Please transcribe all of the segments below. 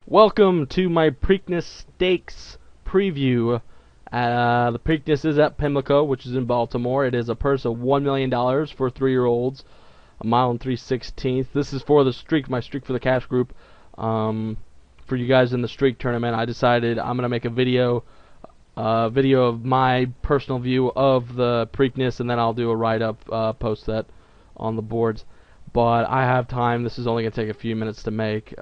Welcome to my Preakness Stakes preview. The Preakness is at Pimlico, which is in Baltimore. It is a purse of $1 million for 3-year-olds, a mile and 3/16. This is for the streak, my streak for the cash group. For you guys in the streak tournament, I decided I'm gonna make a video of my personal view of the Preakness, and then I'll do a write-up, post that on the boards. But I have time. This is only going to take a few minutes to make,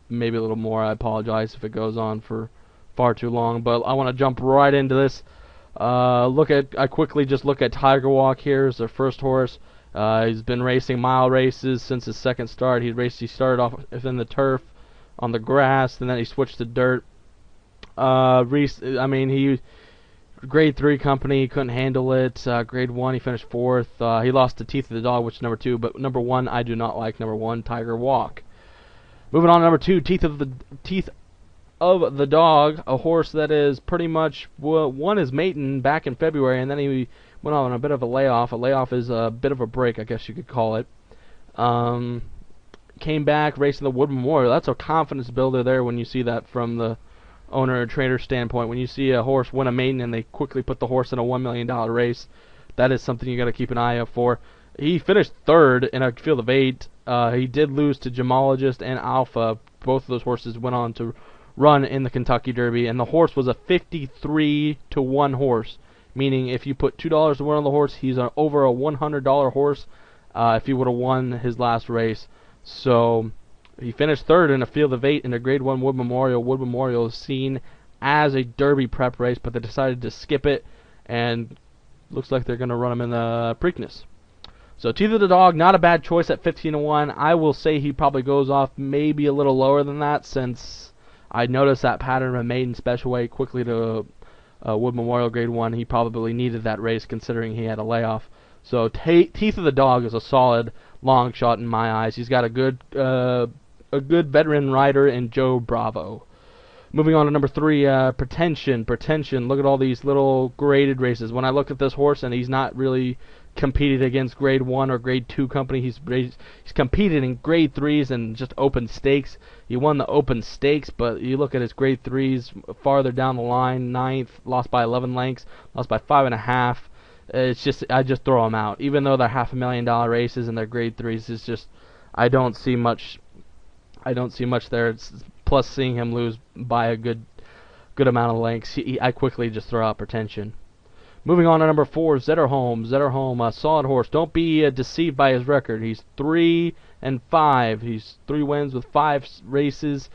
maybe a little more. I apologize if it goes on for far too long, but I want to jump right into this. I quickly just look at Tiger Walk here as their first horse. He's been racing mile races since his second start. He started off in the turf on the grass, and then he switched to dirt. Grade 3 company, he couldn't handle it. Grade 1, he finished 4th. He lost to Teeth of the Dog, which is number 2, but number 1, I do not like. Number 1, Tiger Walk. Moving on to number 2, Teeth of the Dog, a horse that is pretty much won his maiden back in February, and then he went on a bit of a layoff. A layoff is a bit of a break, I guess you could call it. Came back, racing the Wood Memorial. That's a confidence builder there when you see that from the owner or trader standpoint. When you see a horse win a maiden and they quickly put the horse in a $1 million race, that is something you got to keep an eye out for. He finished 3rd in a field of 8. He did lose to Gemologist and Alpha. Both of those horses went on to run in the Kentucky Derby, and the horse was a 53-to-1 horse, meaning if you put $2 to win on the horse, he's over a $100 horse if he would have won his last race. So he finished 3rd in a field of 8 in a Grade 1 Wood Memorial. Wood Memorial is seen as a Derby prep race, but they decided to skip it, and looks like they're going to run him in the Preakness. So Teeth of the Dog, not a bad choice at 15-to-1. I will say he probably goes off maybe a little lower than that, since I noticed that pattern of maiden special weight quickly to Wood Memorial Grade 1. He probably needed that race considering he had a layoff. So Teeth of the Dog is a solid long shot in my eyes. He's got a good veteran rider in Joe Bravo. Moving on to number 3, Pretension. Look at all these little graded races. When I look at this horse, and he's not really competed against Grade 1 or Grade 2 company. He's competed in Grade 3s and just open stakes. He won the open stakes, but you look at his Grade 3s farther down the line. 9th, lost by 11 lengths, lost by 5.5. I just throw them out. Even though they're $500,000 races and they're Grade 3s, it's just I don't see much there. Plus, seeing him lose by a good amount of lengths, I quickly just throw out Pretension. Moving on to number 4, Zetterholm, a solid horse. Don't be deceived by his record. He's 3-5. He's 3 wins with 5 races.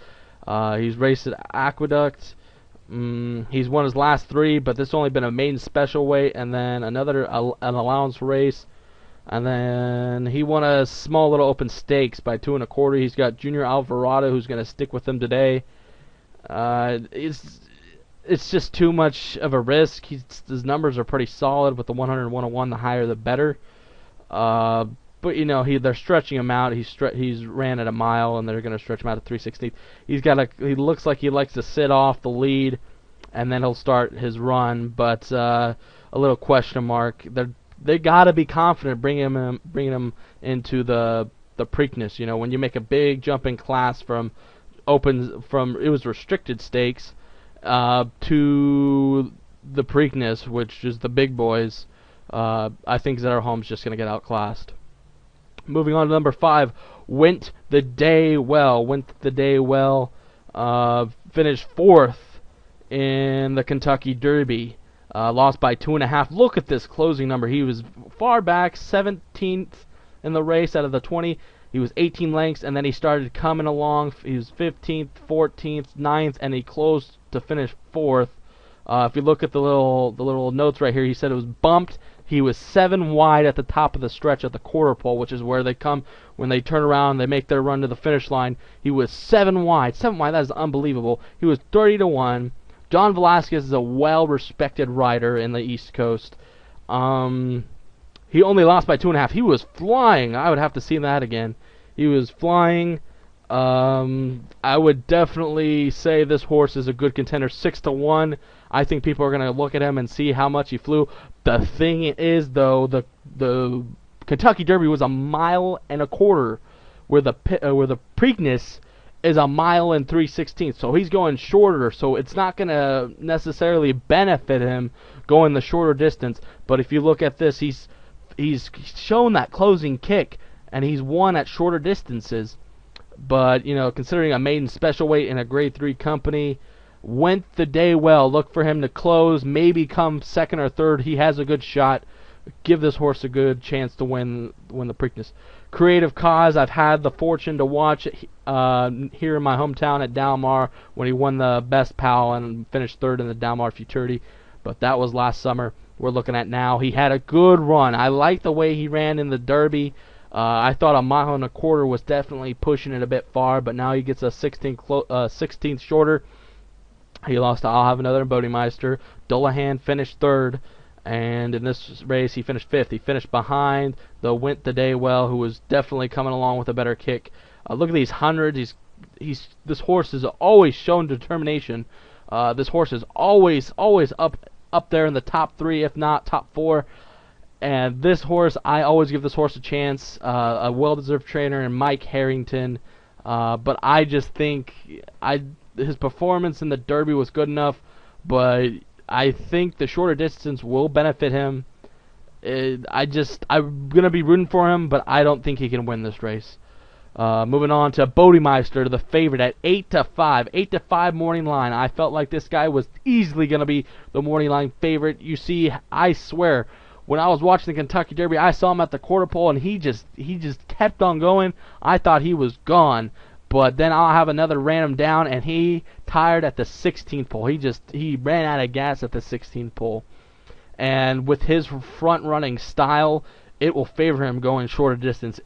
He's raced at Aqueduct. He's won his last 3, but this only been a maiden special weight, and then an allowance race, and then he won a small little open stakes by 2 1/4. He's got Junior Alvarado, who's going to stick with him today. It's just too much of a risk. His numbers are pretty solid with the 101-1. The higher, the better. But you know, they're stretching him out. He's ran at a mile, and they're going to stretch him out at 3/16. He looks like he likes to sit off the lead, and then he'll start his run. But a little question mark. They got to be confident bringing him into the Preakness. You know, when you make a big jump in class from it was restricted stakes to the Preakness, which is the big boys. I think Zetterholm's just going to get outclassed. Moving on to number 5, Went the Day Well. Finished 4th in the Kentucky Derby. Lost by 2.5. Look at this closing number. He was far back, 17th in the race out of the 20. He was 18 lengths, and then he started coming along. He was 15th, 14th, 9th, and he closed to finish 4th. If you look at the little notes right here, he said it was bumped. He was 7 wide at the top of the stretch at the quarter pole, which is where they come when they turn around. They make their run to the finish line. He was 7 wide. 7 wide. That is unbelievable. He was 30-to-1. John Velasquez is a well-respected rider in the East Coast. He only lost by 2.5. He was flying. I would have to see that again. He was flying. I would definitely say this horse is a good contender. 6-to-1. I think people are going to look at him and see how much he flew. The thing is, though, the Kentucky Derby was a 1.25 miles, where the Preakness is a mile and 3/16, so he's going shorter, so it's not going to necessarily benefit him going the shorter distance. But if you look at this, he's shown that closing kick, and he's won at shorter distances. But, you know, considering a maiden special weight in a grade 3 company, went the day well. Look for him to close, maybe come second or third. He has a good shot. Give this horse a good chance to win the Preakness. Creative Cause, I've had the fortune to watch it here in my hometown at Dalmar when he won the Best Pal and finished third in the Dalmar Futurity. But that was last summer. We're looking at now. He had a good run. I like the way he ran in the Derby. I thought a mile and a quarter was definitely pushing it a bit far, but now he gets a 16th shorter. He lost to I'll Have Another Bodemeister. Dullahan finished third. And in this race, he finished 5th. He finished behind the Went the Day Well, who was definitely coming along with a better kick. Look at these hundreds. This horse has always shown determination. This horse is always up there in the top 3, if not top 4. And this horse, I always give this horse a chance. A well-deserved trainer in Mike Harrington. But I just think his performance in the Derby was good enough, but I think the shorter distance will benefit him. I'm going to be rooting for him, but I don't think he can win this race. Moving on to Bodemeister, the favorite at 8-5. 8-5 morning line. I felt like this guy was easily going to be the morning line favorite. You see, I swear, when I was watching the Kentucky Derby, I saw him at the quarter pole, and he just kept on going. I thought he was gone. But then I'll Have Another ran him down, and he tired at the 16th pole. He ran out of gas at the 16th pole. And with his front-running style, it will favor him going shorter distance.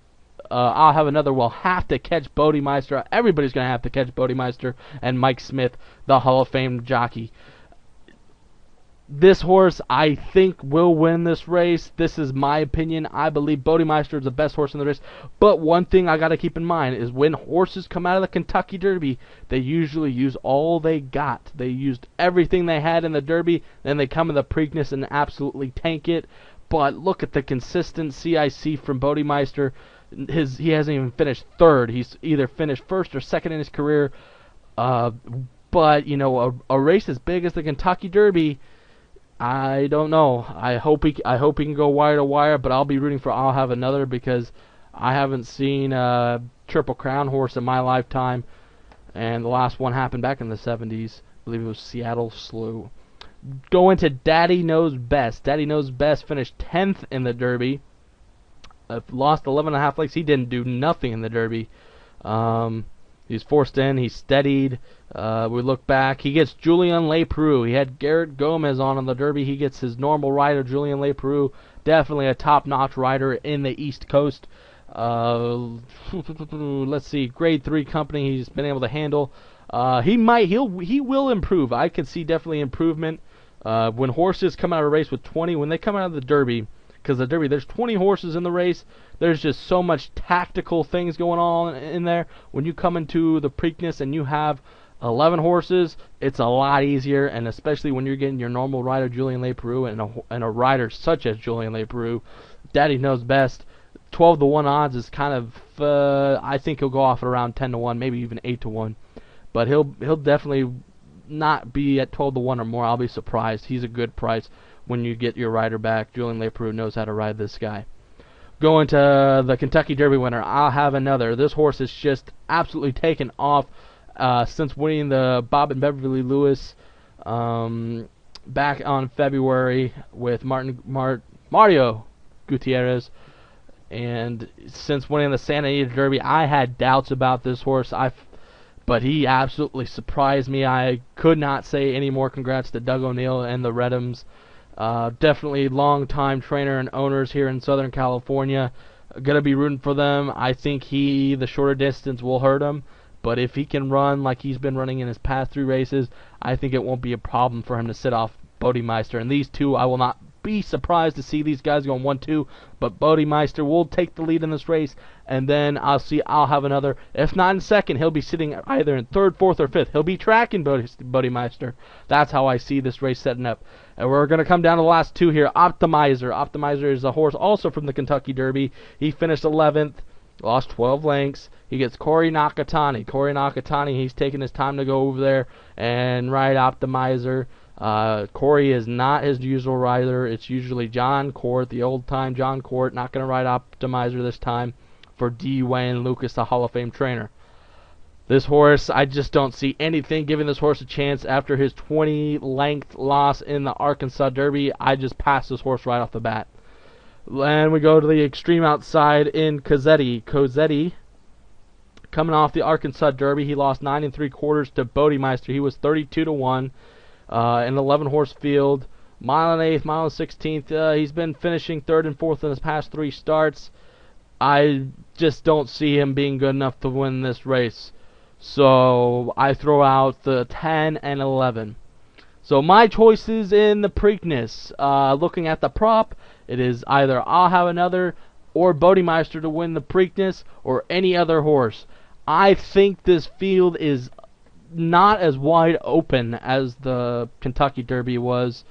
I'll Have Another will have to catch Bodemeister. Everybody's going to have to catch Bodemeister and Mike Smith, the Hall of Fame jockey. This horse, I think, will win this race. This is my opinion. I believe Bodemeister is the best horse in the race. But one thing I got to keep in mind is when horses come out of the Kentucky Derby, they usually use all they got. They used everything they had in the Derby, then they come in the Preakness and absolutely tank it. But look at the consistency I see from Bodemeister. He hasn't even finished third. He's either finished first or second in his career. But, you know, a race as big as the Kentucky Derby, I don't know. I hope he can go wire to wire, but I'll be rooting for I'll Have Another because I haven't seen a Triple Crown horse in my lifetime, and the last one happened back in the 70s. I believe it was Seattle Slew. Going to Daddy Knows Best. Daddy Knows Best finished 10th in the Derby. Lost 11.5 lengths. He didn't do nothing in the Derby. He's forced in. He steadied. We look back. He gets Julien Leparoux. He had Garrett Gomez on the Derby. He gets his normal rider, Julien Leparoux. Definitely a top-notch rider in the East Coast. Let's see. Grade 3 company he's been able to handle. He will improve. I could see definitely improvement. When horses come out of a race with 20, when they come out of the Derby, because the Derby, there's 20 horses in the race. There's just so much tactical things going on in there. When you come into the Preakness and you have 11 horses, it's a lot easier, and especially when you're getting your normal rider, Julien Leparoux, and a rider such as Julien Leparoux. Daddy Knows Best. 12-1 odds is kind of, I think he'll go off at around 10-1, maybe even 8-1. But he'll definitely not be at 12-1 or more. I'll be surprised. He's a good price when you get your rider back. Julien Leparoux knows how to ride this guy. Going to the Kentucky Derby winner, I'll Have Another. This horse is just absolutely taken off since winning the Bob and Beverly Lewis back on February with Mario Gutierrez. And since winning the Santa Anita Derby, I had doubts about this horse. But he absolutely surprised me. I could not say any more congrats to Doug O'Neill and the Redhams. Definitely long-time trainer and owners here in Southern California. Gonna be rooting for them. I think the shorter distance will hurt him. But if he can run like he's been running in his past 3 races, I think it won't be a problem for him to sit off Bodemeister. And these two, I will not be surprised to see these guys going 1-2. But Bodemeister will take the lead in this race. And then I'll Have Another. If not in second, he'll be sitting either in third, fourth, or fifth. He'll be tracking Bodemeister. That's how I see this race setting up. And we're going to come down to the last 2 here. Optimizer. Optimizer is a horse also from the Kentucky Derby. He finished 11th. Lost 12 lengths. He gets Corey Nakatani. Corey Nakatani, he's taking his time to go over there and ride Optimizer. Corey is not his usual rider. It's usually John Court, the old time John Court. Not going to ride Optimizer this time for D. Wayne Lucas, the Hall of Fame trainer. This horse, I just don't see anything giving this horse a chance after his 20 length loss in the Arkansas Derby. I just passed this horse right off the bat. And we go to the extreme outside in Cosetti. Cosetti, coming off the Arkansas Derby, he lost 9 3/4 to Bodemeister. He was 32-1 in 11 horse field. Mile and 8th, mile and 16th. He's been finishing 3rd and 4th in his past 3 starts. I just don't see him being good enough to win this race. So I throw out the 10 and 11. So my choices in the Preakness, looking at the prop, it is either I'll Have Another or Bodemeister to win the Preakness or any other horse. I think this field is not as wide open as the Kentucky Derby was.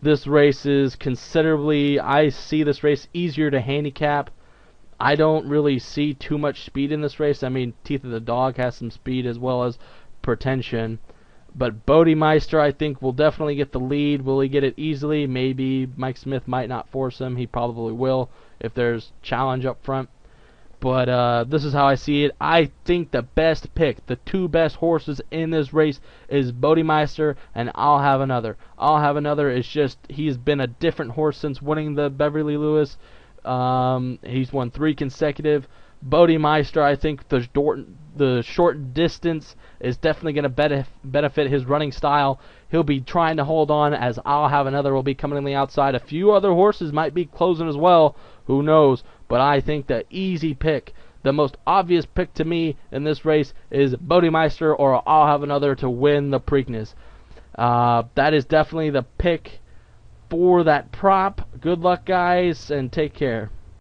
This race is considerably, I see this race easier to handicap. I don't really see too much speed in this race. I mean, Teeth of the Dog has some speed as well as Pretension. But Bodemeister, I think, will definitely get the lead. Will he get it easily? Maybe. Mike Smith might not force him. He probably will if there's challenge up front. But this is how I see it. I think the best pick, the 2 best horses in this race, is Bodemeister and I'll Have Another. I'll Have Another is just, he's been a different horse since winning the Beverly Lewis. He's won 3 consecutive. Bodemeister, I think the short distance is definitely going to benefit his running style. He'll be trying to hold on, as I'll Have Another will be coming on the outside. A few other horses might be closing as well. Who knows? But I think the easy pick, the most obvious pick to me in this race, is Bodemeister or I'll Have Another to win the Preakness. That is definitely the pick for that prop. Good luck, guys, and take care.